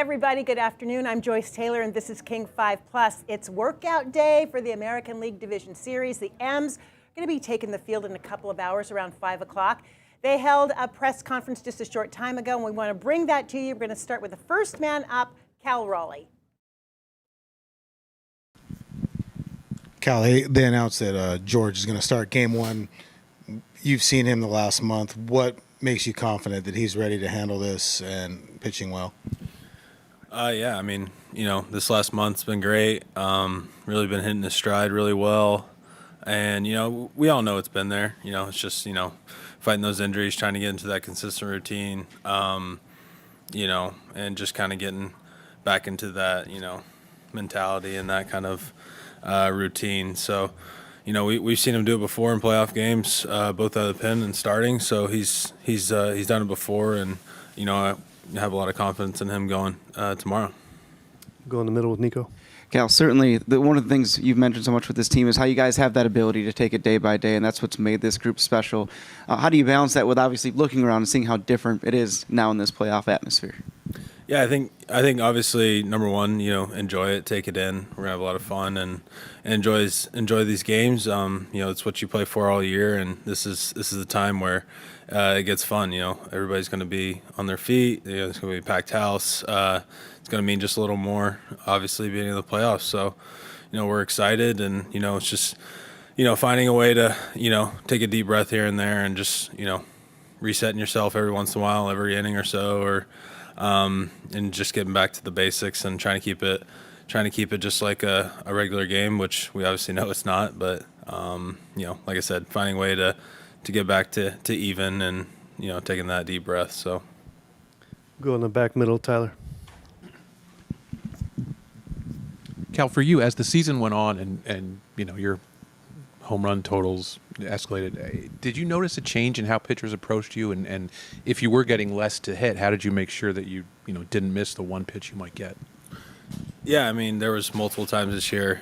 everybody. Good afternoon. I'm Joyce Taylor, and this is King 5 Plus. It's workout day for the American League Division Series. The M's are going to be taking the field in a couple of hours around 5 o'clock. They held a press conference just a short time ago, and we want to bring that to you. We're going to start with the first man up, Cal Raleigh. Cal, they announced that George is going to start game one. You've seen him the last month. What makes you confident that he's ready to handle this and pitching well? Yeah, I mean, this last month's been great. Really been hitting his stride really well. And, we all know it's been there. It's just, fighting those injuries, trying to get into that consistent routine, and just kind of getting back into that, mentality and that kind of routine. So, we've seen him do it before in playoff games, both out of the pen and starting. So he's done it before, and I have a lot of confidence in him going tomorrow. Go in the middle with Nico. Cal, certainly one of the things you've mentioned so much with this team is how you guys have that ability to take it day by day, and that's what's made this group special. How do you balance that with obviously looking around and seeing how different it is now in this playoff atmosphere? Yeah, I think obviously number one, enjoy it, take it in. We're gonna have a lot of fun and enjoy these games. It's what you play for all year, and this is the time where it gets fun. Everybody's gonna be on their feet. It's gonna be a packed house. It's gonna mean just a little more, obviously, being in the playoffs. So, we're excited, and it's just finding a way to take a deep breath here and there, and just resetting yourself every once in a while, every inning or so, or and just getting back to the basics and trying to keep it just like a regular game, which we obviously know it's not. But like I said, finding a way to get back to even and taking that deep breath. So Go in the back middle, Tyler. Cal, for you, as the season went on and your home run totals escalated, did you notice a change in how pitchers approached you? And if you were getting less to hit, how did you make sure that you didn't miss the one pitch you might get? Yeah, I mean, there was multiple times this year.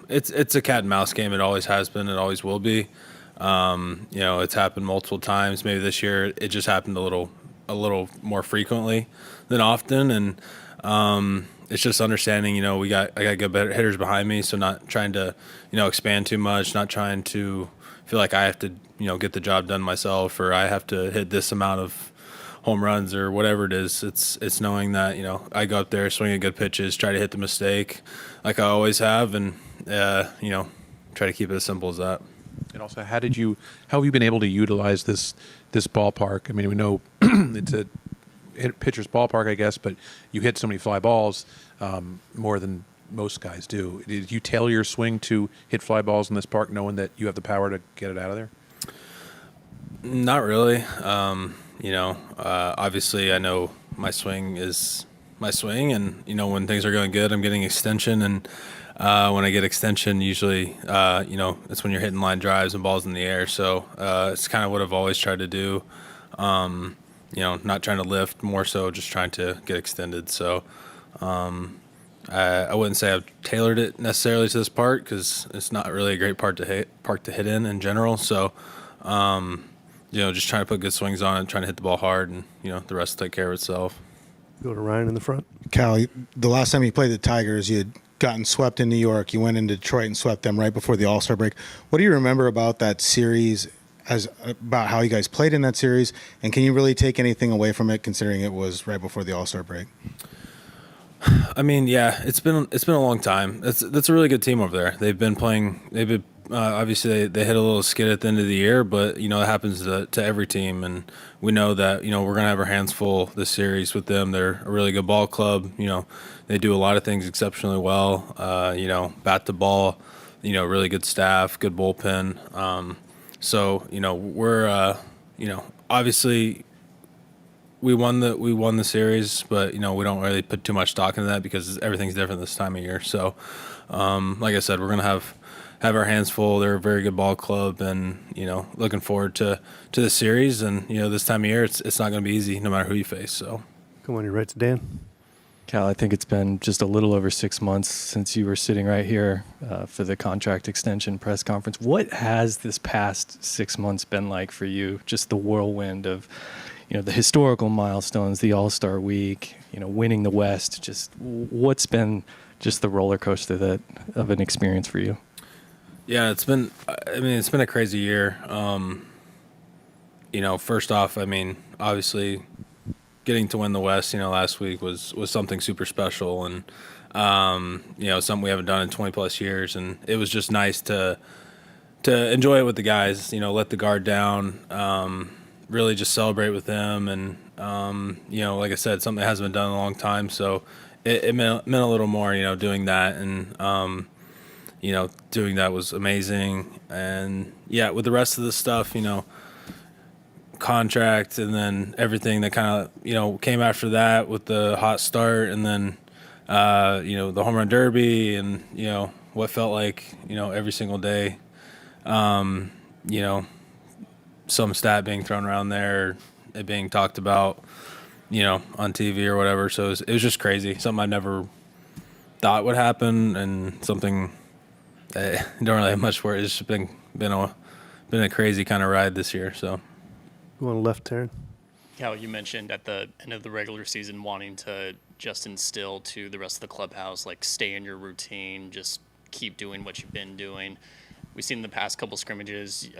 It's a cat and mouse game. It always has been. It always will be. It's happened multiple times. Maybe this year it just happened a little more frequently than often. And it's just understanding, I got good hitters behind me, so not trying to, expand too much, not trying to feel like I have to, get the job done myself, or I have to hit this amount of home runs or whatever it is. It's knowing that, I go up there, swing at good pitches, try to hit the mistake like I always have, and, try to keep it as simple as that. And also, how have you been able to utilize this ballpark? I mean, we know it's a pitcher's ballpark, I guess, but you hit so many fly balls, more than most guys do. Did you tailor your swing to hit fly balls in this park, knowing that you have the power to get it out of there? Not really. Obviously I know my swing is my swing, and, when things are going good, I'm getting extension, and when I get extension, usually, it's when you're hitting line drives and balls in the air. So it's kind of what I've always tried to do. Not trying to lift, more so just trying to get extended. So I wouldn't say I've tailored it necessarily to this part, because it's not really a great park to hit in general. So, just trying to put good swings on it, trying to hit the ball hard, and, the rest will take care of itself. Go to Ryan in the front. Cal, the last time you played the Tigers, you had gotten swept in New York. You went into Detroit and swept them right before the All-Star break. What do you remember about that series, about how you guys played in that series, and can you really take anything away from it, considering it was right before the All-Star break? I mean, yeah, it's been a long time. That's a really good team over there. They've been obviously they hit a little skid at the end of the year, but it happens to every team, and we know that we're gonna have our hands full this series with them. They're a really good ball club. They do a lot of things exceptionally well. Bat to ball, really good staff, good bullpen. So we're obviously we won the series, but we don't really put too much stock into that, because everything's different this time of year. So like I said, we're gonna have our hands full. They're a very good ball club, and looking forward to the series. And this time of year, it's not gonna be easy no matter who you face. So Come on, your right to Dan. Cal, I think it's been just a little over 6 months since you were sitting right here for the contract extension press conference. What has this past 6 months been like for you? Just the whirlwind of, the historical milestones, the All-Star Week, winning the West. Just what's been just the roller coaster of an experience for you? Yeah, it's been a crazy year. First off, obviously getting to win the West, last week was something super special, and something we haven't done in 20 plus years, and it was just nice to enjoy it with the guys, let the guard down, really just celebrate with them, and like I said, something that hasn't been done in a long time, so it meant a little more, doing that, and doing that was amazing. And yeah, with the rest of the stuff, contract, and then everything that kind of came after that with the hot start, and then the home run derby, and what felt like every single day, some stat being thrown around there, it being talked about on TV or whatever. So it was just crazy, something I never thought would happen, and something I don't really have much for it. It's just been a crazy kind of ride this year. So Going left, Taryn. Cal, you mentioned at the end of the regular season wanting to just instill to the rest of the clubhouse, like, stay in your routine, just keep doing what you've been doing. We've seen in the past couple scrimmages,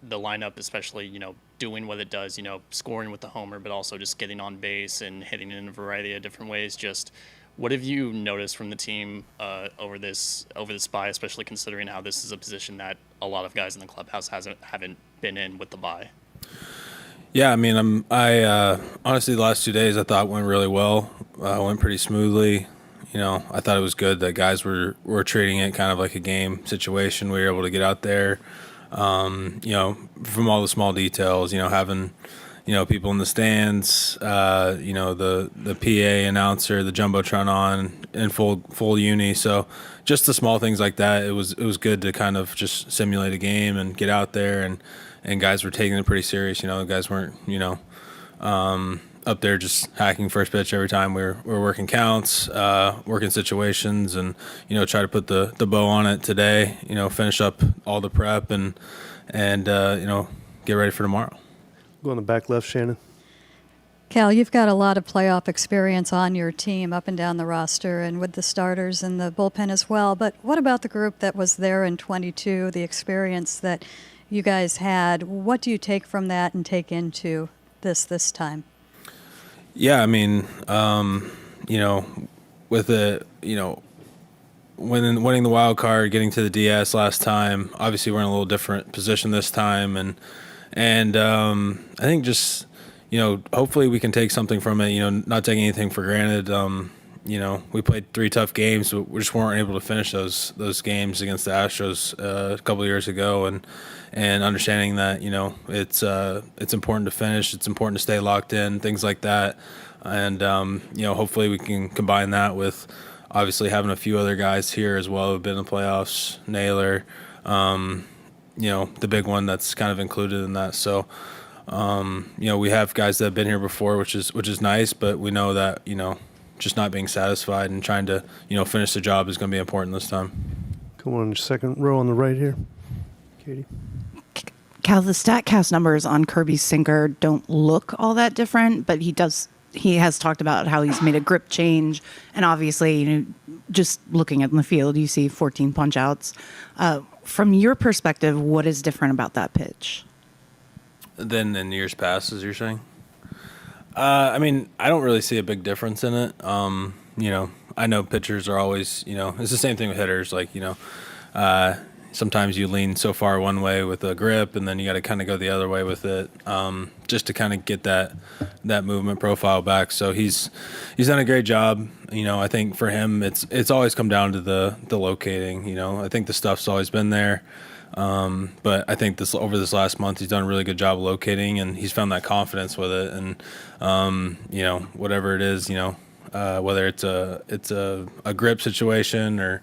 the lineup especially, doing what it does, scoring with the homer, but also just getting on base and hitting in a variety of different ways. Just what have you noticed from the team over this bye, especially considering how this is a position that a lot of guys in the clubhouse haven't been in with the bye? Yeah, I honestly, the last 2 days I thought went really well. Went pretty smoothly. I thought it was good that guys were treating it kind of like a game situation. We were able to get out there, from all the small details, having, people in the stands, the PA announcer, the Jumbotron on in full uni. So just the small things like that, it was good to kind of just simulate a game and get out there, and guys were taking it pretty serious. Guys weren't, up there just hacking first pitch every time. We're working counts, working situations, and try to put the bow on it today. Finish up all the prep and get ready for tomorrow. Go on the back left, Shannon. Cal, you've got a lot of playoff experience on your team up and down the roster and with the starters and the bullpen as well. But what about the group that was there in 22, the experience that you guys had? What do you take from that and take into this time? Yeah, with the, winning the wild card, getting to the DS last time, obviously we're in a little different position this time, and I think just, hopefully we can take something from it, not taking anything for granted. We played 3 tough games, but we just weren't able to finish those games against the Astros a couple of years ago, and understanding that it's important to finish, it's important to stay locked in, things like that, and hopefully we can combine that with obviously having a few other guys here as well who've been in the playoffs, Naylor, the big one that's kind of included in that. So we have guys that have been here before, which is nice, but we know that just not being satisfied and trying to finish the job is going to be important this time. Come on, second row on the right here, Katie. Cal, the StatCast numbers on Kirby's sinker don't look all that different, but he has talked about how he's made a grip change, and obviously, just looking at the field, you see 14 punch outs. From your perspective, what is different about that pitch? Than in years past, as you're saying? I don't really see a big difference in it. I know pitchers are always, it's the same thing with hitters. Like, sometimes you lean so far one way with a grip, and then you got to kind of go the other way with it, just to kind of get that movement profile back. So he's done a great job. I think for him, it's always come down to the locating. I think the stuff's always been there, but I think over this last month, he's done a really good job locating, and he's found that confidence with it. And whatever it is, whether it's a grip situation or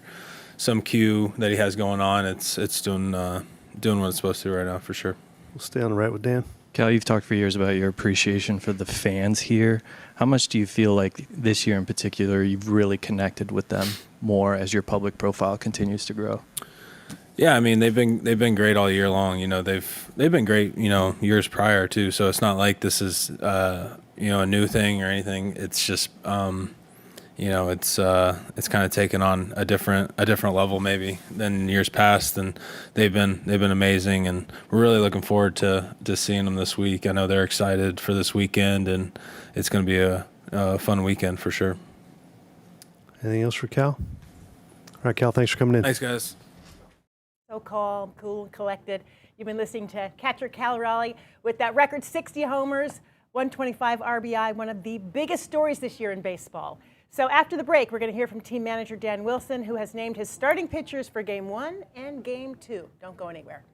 some cue that he has going on, it's doing what it's supposed to right now, for sure. We'll stay on the right with Dan. Cal, you've talked for years about your appreciation for the fans here. How much do you feel like this year in particular you've really connected with them more as your public profile continues to grow? Yeah, they've been great all year long. They've been great, years prior too. So it's not like this is a new thing or anything. It's just it's kind of taken on a different level maybe than years past, and they've been amazing, and we're really looking forward to seeing them this week. I know they're excited for this weekend, and it's going to be a fun weekend for sure. Anything else for Cal? All right, Cal, thanks for coming in. Thanks, guys. So calm, cool, and collected. You've been listening to catcher Cal Raleigh with that record 60 homers, 125 RBI, one of the biggest stories this year in baseball. So after the break, we're going to hear from team manager Dan Wilson, who has named his starting pitchers for Game 1 and Game 2. Don't go anywhere.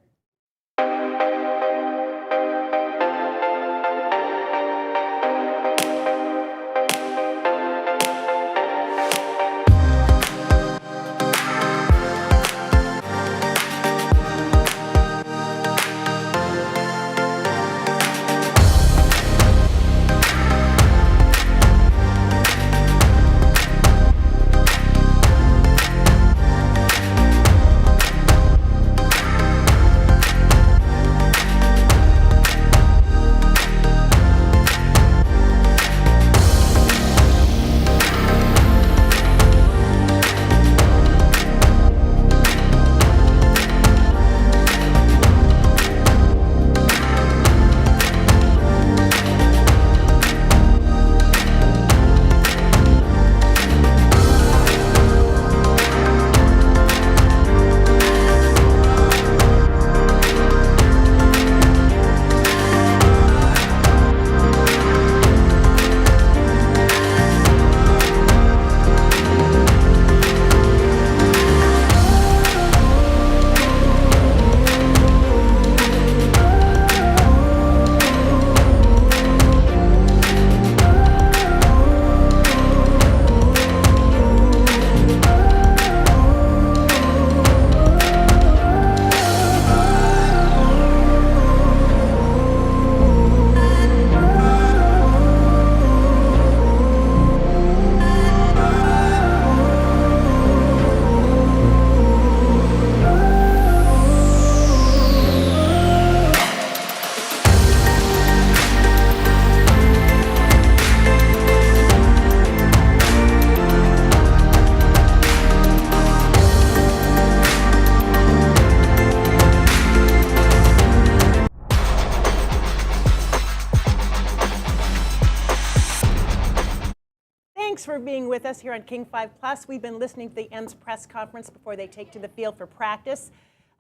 Thanks for being with us here on King 5 Plus. We've been listening to the M's press conference before they take to the field for practice.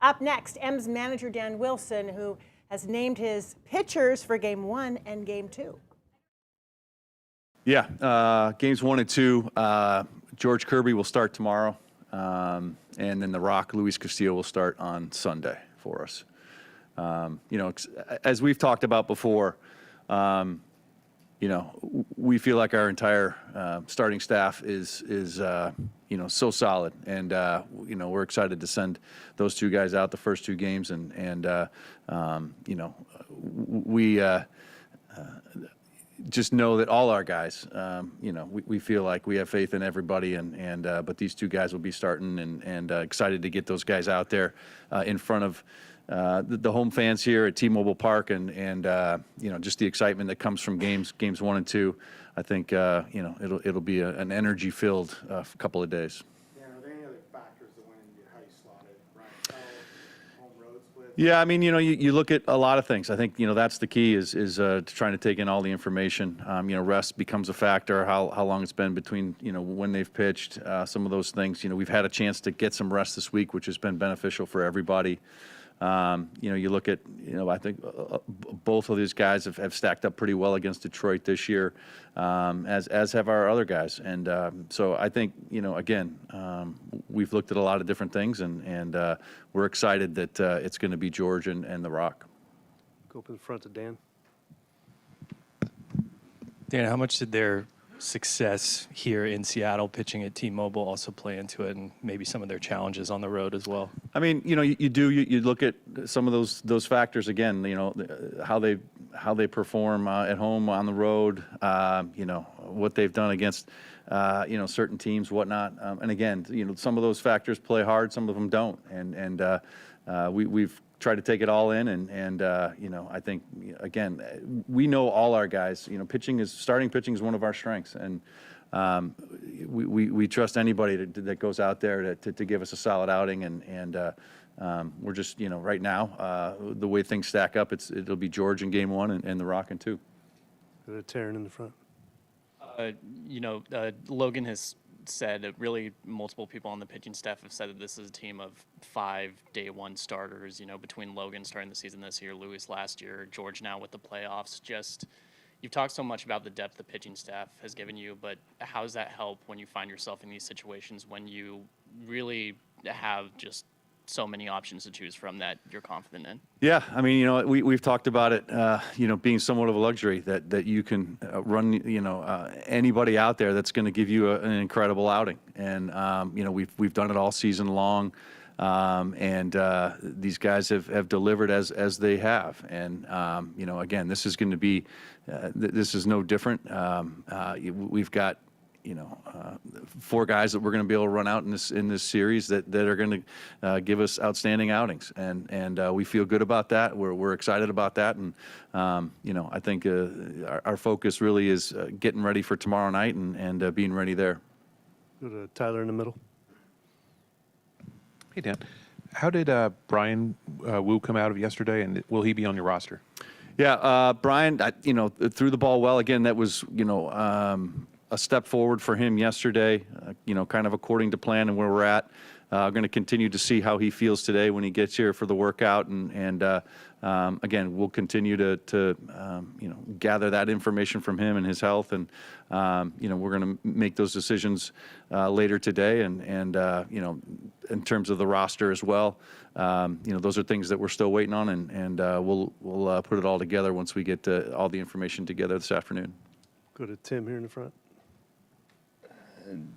Up next, M's manager Dan Wilson, who has named his pitchers for Game 1 and Game 2. Yeah, Games 1 and 2, George Kirby will start tomorrow, and then the Rock, Luis Castillo, will start on Sunday for us. As we've talked about before, we feel like our entire starting staff is so solid, and we're excited to send those two guys out the first two games, and we just know that all our guys, we feel like we have faith in everybody, but these two guys will be starting, and excited to get those guys out there in front of the home fans here at T-Mobile Park, and just the excitement that comes from games 1 and 2. I think it'll be an energy-filled couple of days. Yeah, are there any other factors that went into how you slotted right? Home road split? Yeah, I mean, you look at a lot of things. I think that's the key is trying to take in all the information. Rest becomes a factor. How long it's been between when they've pitched. Some of those things. We've had a chance to get some rest this week, which has been beneficial for everybody. You look at, I think both of these guys have stacked up pretty well against Detroit this year, as have our other guys. And so I think, again, we've looked at a lot of different things, and we're excited that it's going to be George and the Rock. Go up in front to Dan. Dan, how much did their success here in Seattle pitching at T-Mobile also play into it, and maybe some of their challenges on the road as well? I mean, you look at some of those factors again, how they perform at home, on the road, what they've done against certain teams, whatnot. And again, some of those factors play hard, some of them don't. And we've tried to take it all in. And I think, again, we know all our guys. Starting pitching is one of our strengths. And we trust anybody that goes out there to give us a solid outing. And we're just, right now, the way things stack up, it'll be George in game 1 and the Rock in 2. Taryn in the front. Logan has said that really multiple people on the pitching staff have said that this is a team of 5 day 1 starters, between Logan starting the season this year, Lewis last year, George now with the playoffs. You've talked so much about the depth the pitching staff has given you, but how does that help when you find yourself in these situations when you really have just so many options to choose from that you're confident in? Yeah, I mean, we've talked about it, being somewhat of a luxury that you can run, anybody out there that's going to give you an incredible outing. And, we've done it all season long. And these guys have delivered as they have. And, again, this is going to be, this is no different. We've got, 4 guys that we're going to be able to run out in this series that are going to give us outstanding outings, and we feel good about that. We're excited about that, and I think our focus really is getting ready for tomorrow night and being ready there. Go to Tyler in the middle. Hey, Dan. How did Brian Wu come out of yesterday, and will he be on your roster? Yeah, Brian, threw the ball well. Again, that was, a step forward for him yesterday, kind of according to plan and where we're at. Going to continue to see how he feels today when he gets here for the workout. And again, we'll continue to gather that information from him and his health. And, we're going to make those decisions later today. And in terms of the roster as well, those are things that we're still waiting on. And we'll put it all together once we get all the information together this afternoon. Go to Tim here in the front.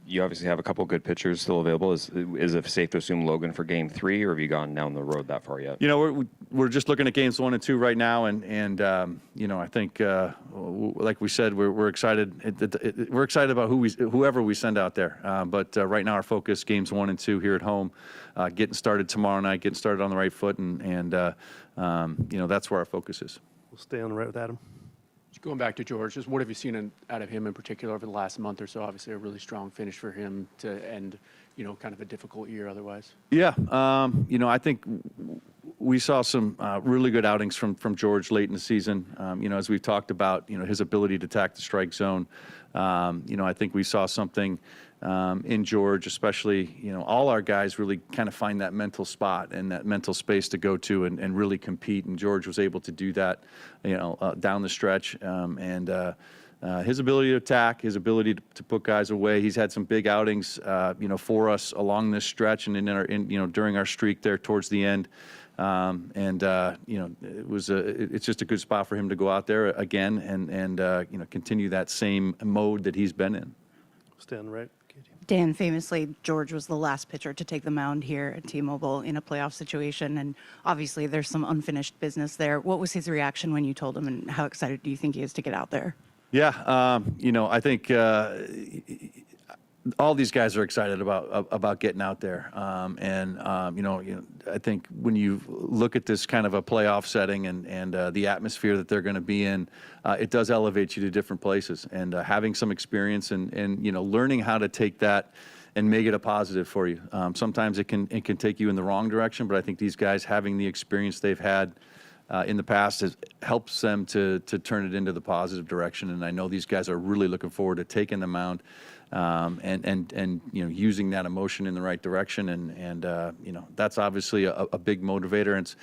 You obviously have a couple good pitchers still available. Is it safe to assume Logan for game 3, or have you gone down the road that far yet? We're just looking at games 1 and 2 right now, and I think like we said, we're excited. We're excited about whoever we send out there. But right now, our focus games 1 and 2 here at home, getting started tomorrow night, getting started on the right foot, and that's where our focus is. We'll stay on the right with Adam. Going back to George, just what have you seen out of him in particular over the last month or so? Obviously, a really strong finish for him to end, kind of a difficult year otherwise. Yeah, I think we saw some really good outings from George late in the season. As we've talked about, his ability to attack the strike zone. I think we saw something in George, especially, all our guys really kind of find that mental spot and that mental space to go to and really compete. And George was able to do that, down the stretch. His ability to attack, his ability to put guys away. He's had some big outings, for us along this stretch and during our streak there towards the end. It's just a good spot for him to go out there again and continue that same mode that he's been in. Stay on the right. Dan, famously, George was the last pitcher to take the mound here at T-Mobile in a playoff situation, and obviously there's some unfinished business there. What was his reaction when you told him, and how excited do you think he is to get out there? Yeah, I think all these guys are excited about getting out there, I think when you look at this kind of a playoff setting and the atmosphere that they're going to be in, it does elevate you to different places. And having some experience and learning how to take that and make it a positive for you. Sometimes it can take you in the wrong direction, but I think these guys having the experience they've had in the past helps them to turn it into the positive direction. And I know these guys are really looking forward to taking the mound. And using that emotion in the right direction, and that's obviously a big motivator. And it's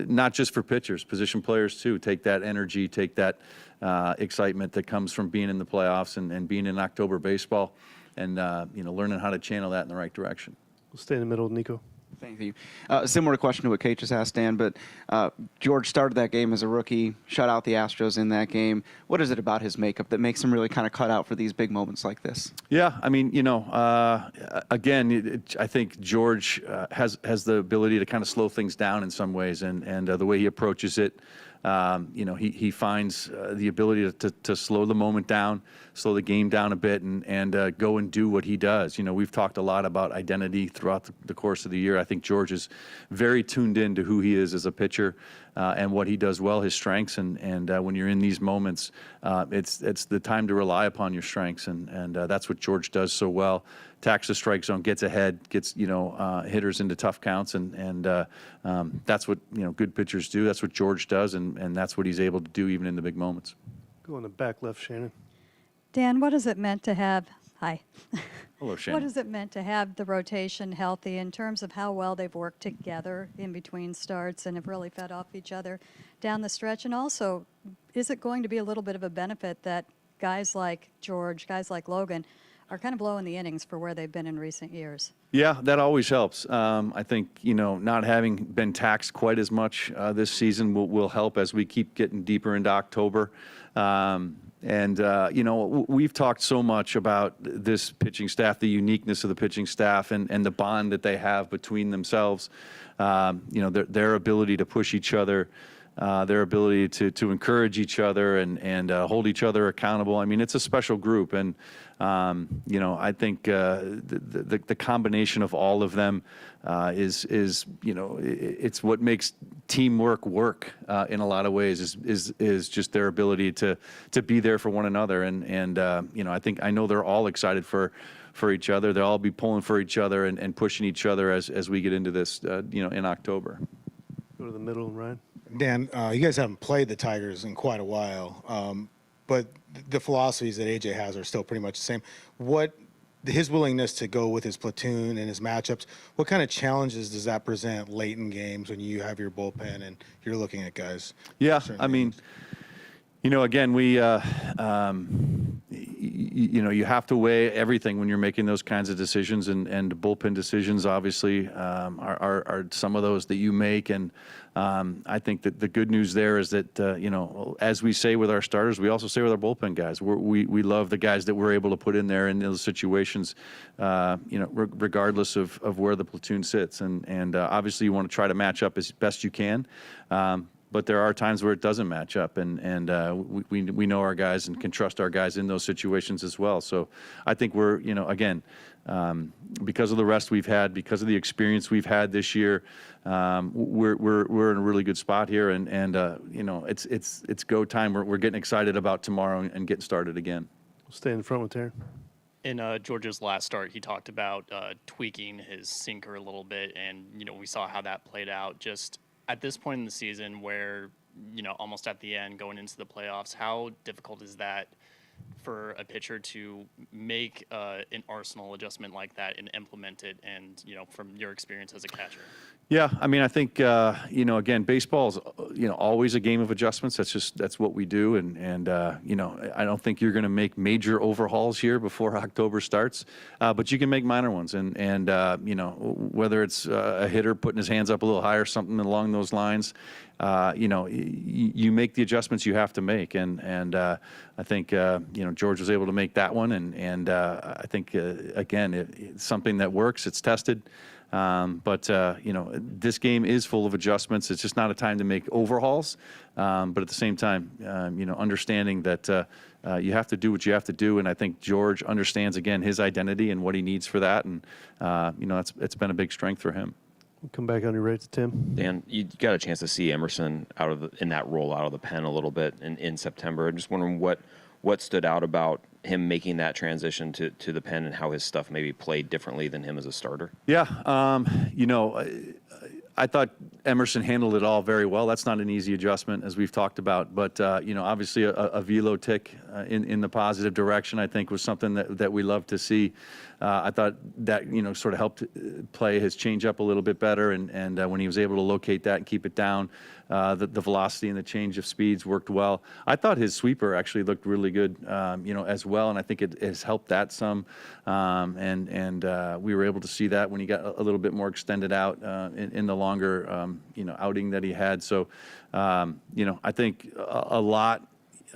not just for pitchers, position players too. Take that energy, take that excitement that comes from being in the playoffs and being in October baseball, and learning how to channel that in the right direction. We'll stay in the middle, Nico. Thank you. Similar question to what Kate just asked, Dan, but George started that game as a rookie, shut out the Astros in that game. What is it about his makeup that makes him really kind of cut out for these big moments like this? Yeah, I mean, again, I think George has the ability to kind of slow things down in some ways, and the way he approaches it, he finds the ability to slow the moment down, slow the game down a bit, and go and do what he does. We've talked a lot about identity throughout the course of the year. I think George is very tuned in to who he is as a pitcher and what he does well, his strengths. And when you're in these moments, it's the time to rely upon your strengths, and that's what George does so well. Attacks the strike zone, gets ahead, gets hitters into tough counts, and that's what good pitchers do. That's what George does, and that's what he's able to do even in the big moments. Go on the back left, Shannon. Dan, what has it meant to have? Hi. Hello, Shannon. What has it meant to have the rotation healthy in terms of how well they've worked together in between starts and have really fed off each other down the stretch? And also, is it going to be a little bit of a benefit that guys like George, guys like Logan, are kind of blowing the innings for where they've been in recent years? Yeah, that always helps. I think, not having been taxed quite as much this season will help as we keep getting deeper into October. We've talked so much about this pitching staff, the uniqueness of the pitching staff, and the bond that they have between themselves. Their ability to push each other, their ability to encourage each other and hold each other accountable. I mean, it's a special group, and I think the combination of all of them is it's what makes teamwork work in a lot of ways. Is just their ability to be there for one another, and I know they're all excited for each other. They'll all be pulling for each other and pushing each other as we get into this in October. Go to the middle, Ryan. Dan, you guys haven't played the Tigers in quite a while, but the philosophies that AJ has are still pretty much the same. His willingness to go with his platoon and his matchups, what kind of challenges does that present late in games when you have your bullpen and you're looking at guys? Yeah, I mean, again, we, you have to weigh everything when you're making those kinds of decisions, and bullpen decisions obviously are some of those that you make. And I think that the good news there is that, as we say with our starters, we also say with our bullpen guys, we love the guys that we're able to put in there in those situations, regardless of where the platoon sits. And obviously you want to try to match up as best you can. But there are times where it doesn't match up, and we know our guys and can trust our guys in those situations as well. So I think we're, again, because of the rest we've had, because of the experience we've had this year, we're in a really good spot here, and it's go time. We're getting excited about tomorrow and getting started again. We'll stay in front with Taryn. In George's last start, he talked about tweaking his sinker a little bit, and we saw how that played out. Just at this point in the season where, almost at the end, going into the playoffs, how difficult is that for a pitcher to make an arsenal adjustment like that and implement it, and, from your experience as a catcher? Yeah, I mean, I think, again, baseball is, always a game of adjustments. That's what we do. And I don't think you're going to make major overhauls here before October starts, but you can make minor ones. And whether it's a hitter putting his hands up a little higher, something along those lines, you make the adjustments you have to make. And I think, George was able to make that one. And I think, again, it's something that works. It's tested. But this game is full of adjustments. It's just not a time to make overhauls. But at the same time, understanding that you have to do what you have to do. And I think George understands, again, his identity and what he needs for that. And, it's been a big strength for him. We'll come back on your right to Tim. Dan, you got a chance to see Emerson in that role out of the pen a little bit in September. I'm just wondering what stood out about him making that transition to the pen and how his stuff maybe played differently than him as a starter? Yeah, I thought Emerson handled it all very well. That's not an easy adjustment, as we've talked about. But, obviously a velo tick in the positive direction, I think, was something that we love to see. I thought that, sort of helped play his changeup a little bit better. And when he was able to locate that and keep it down, the velocity and the change of speeds worked well. I thought his sweeper actually looked really good, as well. And I think it has helped that some. And we were able to see that when he got a little bit more extended out in the longer, outing that he had. So, I think a lot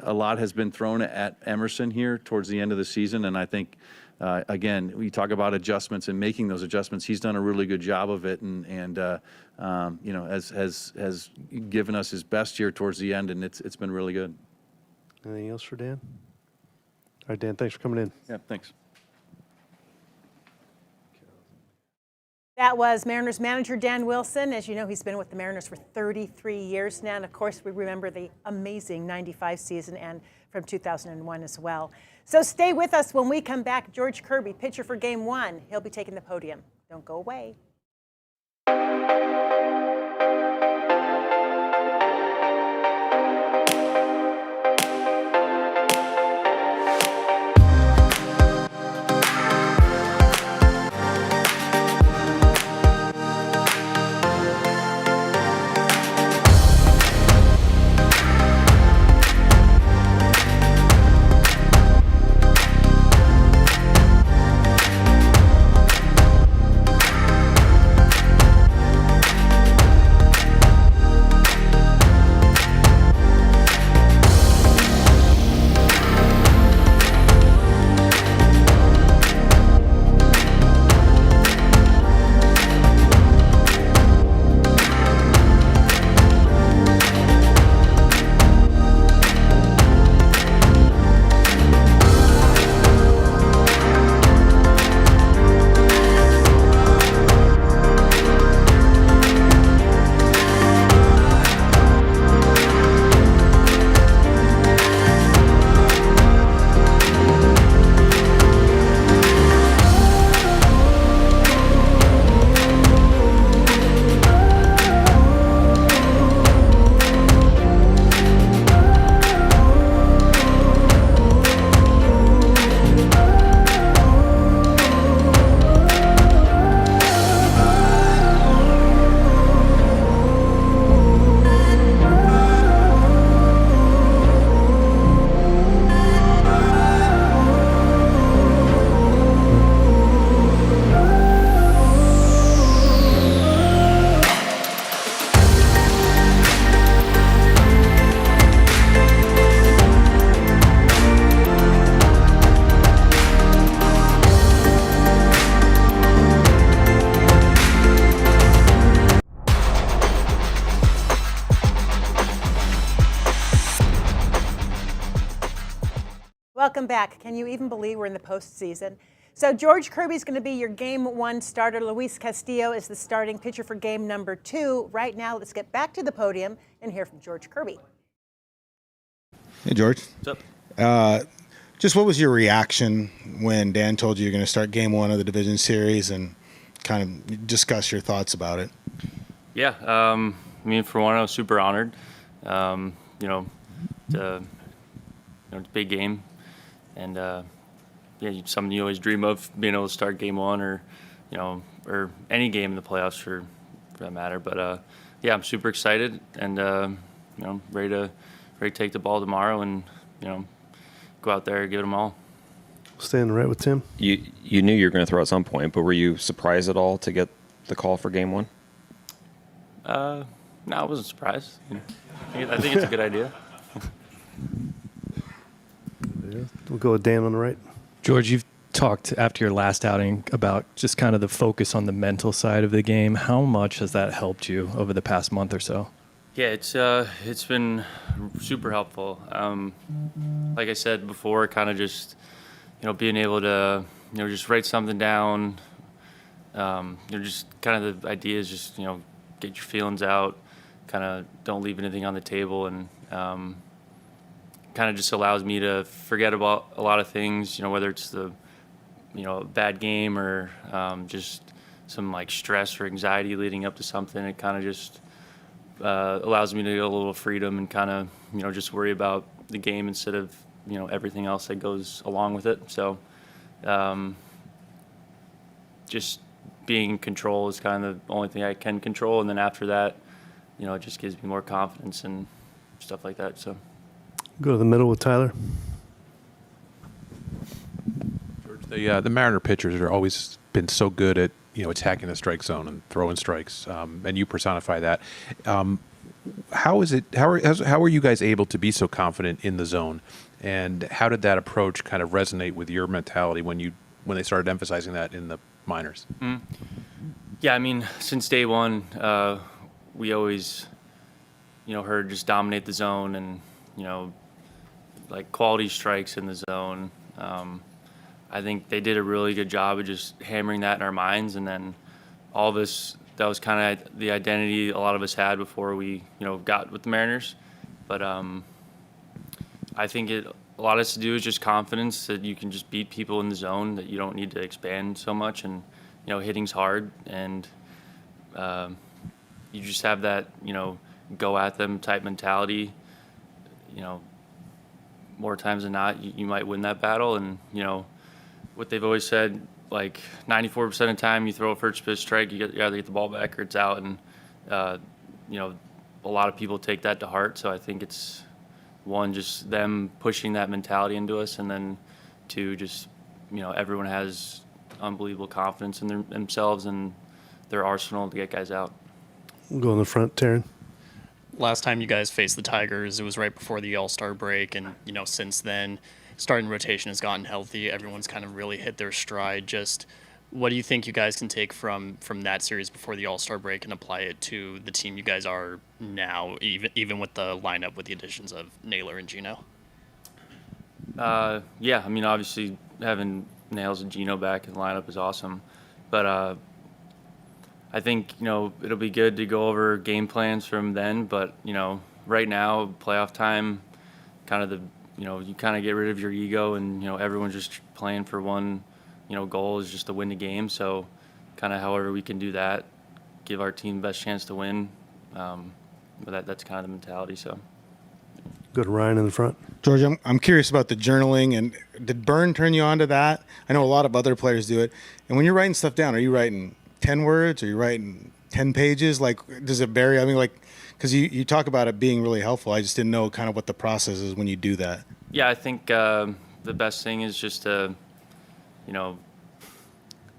has been thrown at Emerson here towards the end of the season. And I think, again, we talk about adjustments and making those adjustments. He's done a really good job of it, and has given us his best here towards the end, and it's been really good. Anything else for Dan? All right, Dan, thanks for coming in. Yeah, thanks. That was Mariners manager Dan Wilson. As you know, he's been with the Mariners for 33 years now. And of course, we remember the amazing 95 season and from 2001 as well. So stay with us when we come back. George Kirby, pitcher for Game 1. He'll be taking the podium. Don't go away. Welcome back. Can you even believe we're in the postseason? So George Kirby is going to be your Game 1 starter. Luis Castillo is the starting pitcher for Game number 2. Right now, let's get back to the podium and hear from George Kirby. Hey, George. What's up? Just what was your reaction when Dan told you you're going to start Game 1 of the division series, and kind of discuss your thoughts about it? Yeah, I mean, for one, I was super honored. It's a big game, and something you always dream of, being able to start Game 1, or or any game in the playoffs for that matter. But I'm super excited, and ready to take the ball tomorrow, and go out there and give it them all. Standing right with Tim. You knew you were going to throw at some point, but were you surprised at all to get the call for Game 1? No, I wasn't surprised. I think it's a good idea. Yeah. We'll go with Dan on the right. George, you've talked after your last outing about just kind of the focus on the mental side of the game. How much has that helped you over the past month or so? Yeah, it's been super helpful. Like I said before, kind of just being able to just write something down. Just kind of the idea is just get your feelings out. Kind of don't leave anything on the table, and kind of just allows me to forget about a lot of things. Whether it's the bad game or just some like stress or anxiety leading up to something. It kind of just allows me to get a little freedom and kind of just worry about the game instead of everything else that goes along with it. So just being in control is kind of the only thing I can control. And then after that, it just gives me more confidence and stuff like that. So Go to the middle with Tyler. George, the Mariner pitchers are always been so good at attacking the strike zone and throwing strikes, and you personify that. How are you guys able to be so confident in the zone, and how did that approach kind of resonate with your mentality when they started emphasizing that in the minors? Yeah, I mean, since day one, we always heard just dominate the zone and like quality strikes in the zone. I think they did a really good job of just hammering that in our minds, and then all of us, that was kind of the identity a lot of us had before we got with the Mariners. But I think a lot has to do with just confidence that you can just beat people in the zone, that you don't need to expand so much, and hitting's hard, and you just have that go at them type mentality. More times than not, you might win that battle. And what they've always said, like 94% of the time you throw a first pitch strike, you either get the ball back or it's out. And a lot of people take that to heart. So I think it's one, just them pushing that mentality into us, and then two, just everyone has unbelievable confidence in themselves and their arsenal to get guys out. We'll go in the front, Taryn. Last time you guys faced the Tigers, it was right before the All-Star break, and since then, starting rotation has gotten healthy. Everyone's kind of really hit their stride. Just what do you think you guys can take from that series before the All-Star break and apply it to the team you guys are now, even with the lineup with the additions of Naylor and Gino? Yeah, I mean, obviously having Nails and Gino back in the lineup is awesome, but I think it'll be good to go over game plans from then. But right now, playoff time, kind of you kind of get rid of your ego, and everyone's just playing for one goal is just to win the game. So kind of however we can do that, give our team the best chance to win. But that's kind of the mentality. So Go to Ryan in the front. George, I'm curious about the journaling, and did Byrne turn you on to that? I know a lot of other players do it. And when you're writing stuff down, are you writing 10 words? Are you writing 10 pages? Like, does it vary? I mean, like, because you talk about it being really helpful. I just didn't know kind of what the process is when you do that. Yeah, I think the best thing is just to,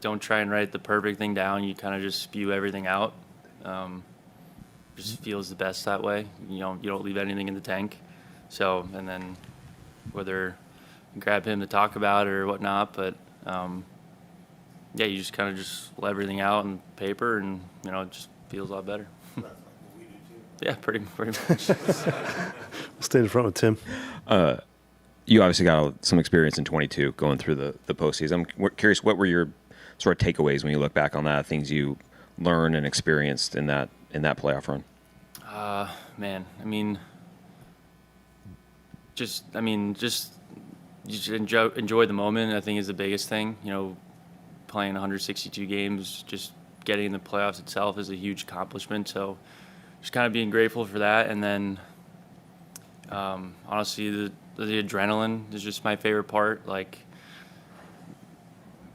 don't try and write the perfect thing down. You kind of just spew everything out. Just feels the best that way. You don't leave anything in the tank. So, and then whether you grab him to talk about it or whatnot, but yeah, you just kind of just let everything out on paper, and it just feels a lot better. Yeah, pretty much. We'll stay in front with Tim. You obviously got some experience in 22 going through the postseason. I'm curious, what were your sort of takeaways when you look back on that, things you learned and experienced in that playoff run? Man, just you should enjoy the moment, I think, is the biggest thing. Playing 162 games, just getting in the playoffs itself is a huge accomplishment. So just kind of being grateful for that. And then honestly, the adrenaline is just my favorite part. Like,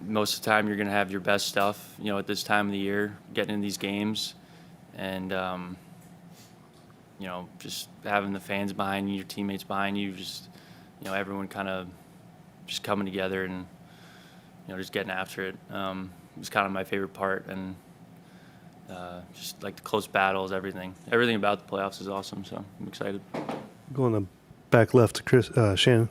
most of the time you're going to have your best stuff, at this time of the year, getting in these games. And, just having the fans behind you, your teammates behind you, just, everyone kind of just coming together and, just getting after it. It's kind of my favorite part. And just like the close battles, everything about the playoffs is awesome. So I'm excited. Going the back left to Shannon.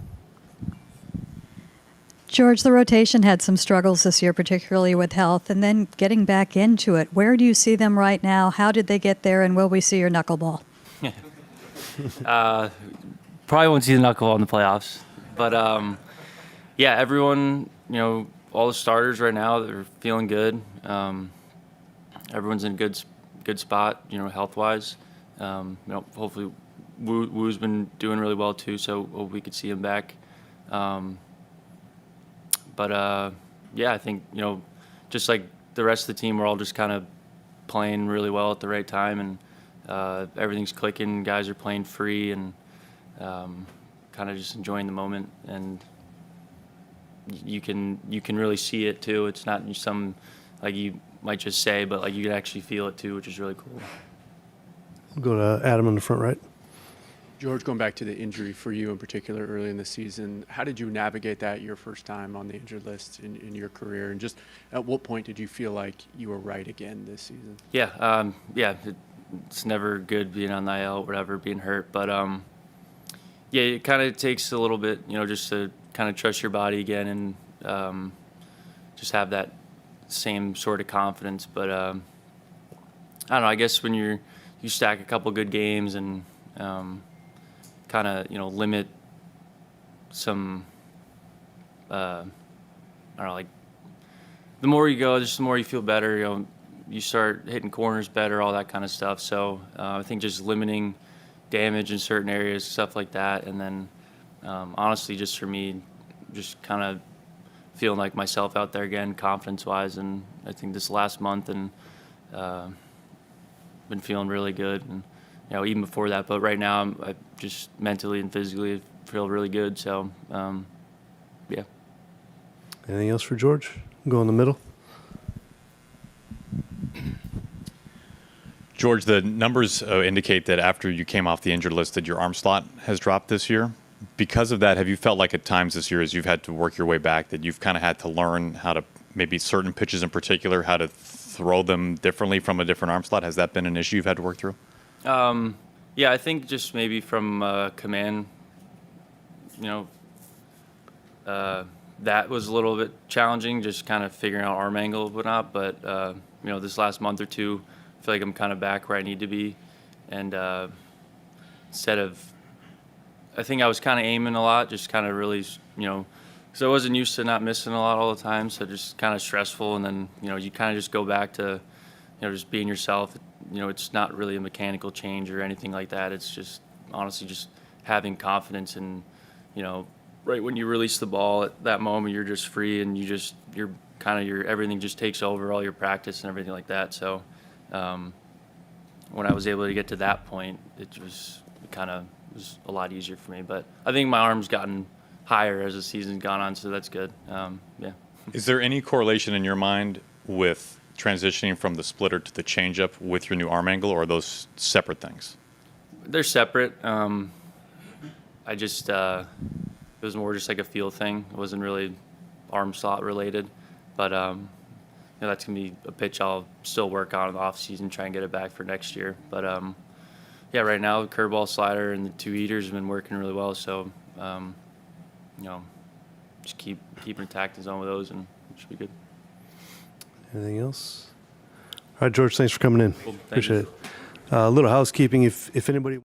George, the rotation had some struggles this year, particularly with health, and then getting back into it. Where do you see them right now? How did they get there, and will we see your knuckleball? Probably won't see the knuckleball in the playoffs. But, yeah, everyone, all the starters right now, they're feeling good. Everyone's in a good spot, health-wise. Hopefully Woo's been doing really well too, so hope we could see him back. But yeah, I think, just like the rest of the team, we're all just kind of playing really well at the right time, and everything's clicking. Guys are playing free and kind of just enjoying the moment. And you can really see it too. It's not some like you might just say, but like you can actually feel it too, which is really cool. We'll go to Adam in the front right. George, going back to the injury for you in particular early in the season, how did you navigate that your first time on the injured list in your career? And just at what point did you feel like you were right again this season? Yeah, it's never good being on the IL, whatever, being hurt. But yeah, it kind of takes a little bit, just to kind of trust your body again and just have that same sort of confidence. But I don't know, I guess when you stack a couple good games and kind of, limit some, I don't know, like the more you go, just the more you feel better, you start hitting corners better, all that kind of stuff. So I think just limiting damage in certain areas, stuff like that. And then honestly, just for me, just kind of feeling like myself out there again, confidence-wise. And I think this last month and been feeling really good. And, even before that, but right now I just mentally and physically feel really good. So, yeah. Anything else for George? Go in the middle. George, the numbers indicate that after you came off the injured list that your arm slot has dropped this year. Because of that, have you felt like at times this year as you've had to work your way back that you've kind of had to learn how to, maybe certain pitches in particular, how to throw them differently from a different arm slot? Has that been an issue you've had to work through? Yeah, I think just maybe from command, that was a little bit challenging, just kind of figuring out arm angle and whatnot. But, this last month or two, I feel like I'm kind of back where I need to be. And instead of, I think I was kind of aiming a lot, just kind of really, because I wasn't used to not missing a lot all the time. So just kind of stressful. And then, you kind of just go back to, just being yourself. It's not really a mechanical change or anything like that. It's just honestly just having confidence and, right when you release the ball at that moment, you're just free and everything just takes over, all your practice and everything like that. So when I was able to get to that point, it was a lot easier for me. But I think my arm's gotten higher as the season's gone on, so that's good. Yeah. Is there any correlation in your mind with transitioning from the splitter to the changeup with your new arm angle, or are those separate things? They're separate. I just it was more just like a feel thing. It wasn't really arm slot related, but that's gonna be a pitch I'll still work on in the off season, try and get it back for next year. But yeah, right now the curveball, slider, and the two eaters have been working really well. So just keep attacking zone with those, and it should be good. Anything else? All right, George, thanks for coming in. Cool. Appreciate it. A little housekeeping, if anybody...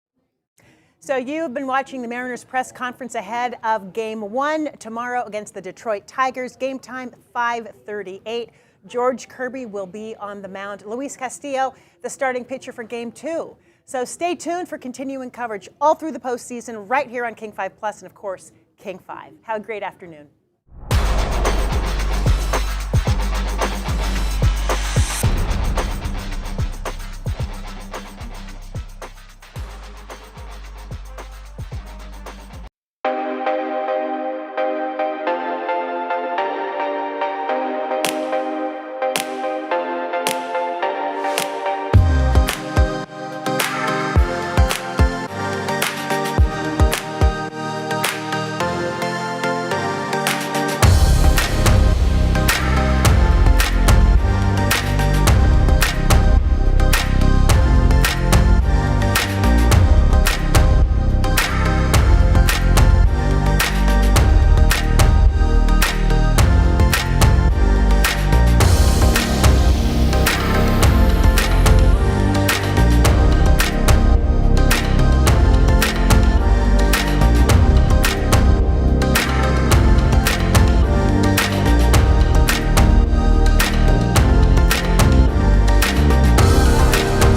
So you've been watching the Mariners press conference ahead of Game 1 tomorrow against the Detroit Tigers. Game time 5:38. George Kirby will be on the mound. Luis Castillo, the starting pitcher for Game 2. So stay tuned for continuing coverage all through the postseason right here on King 5 Plus and, of course, King 5. Have a great afternoon.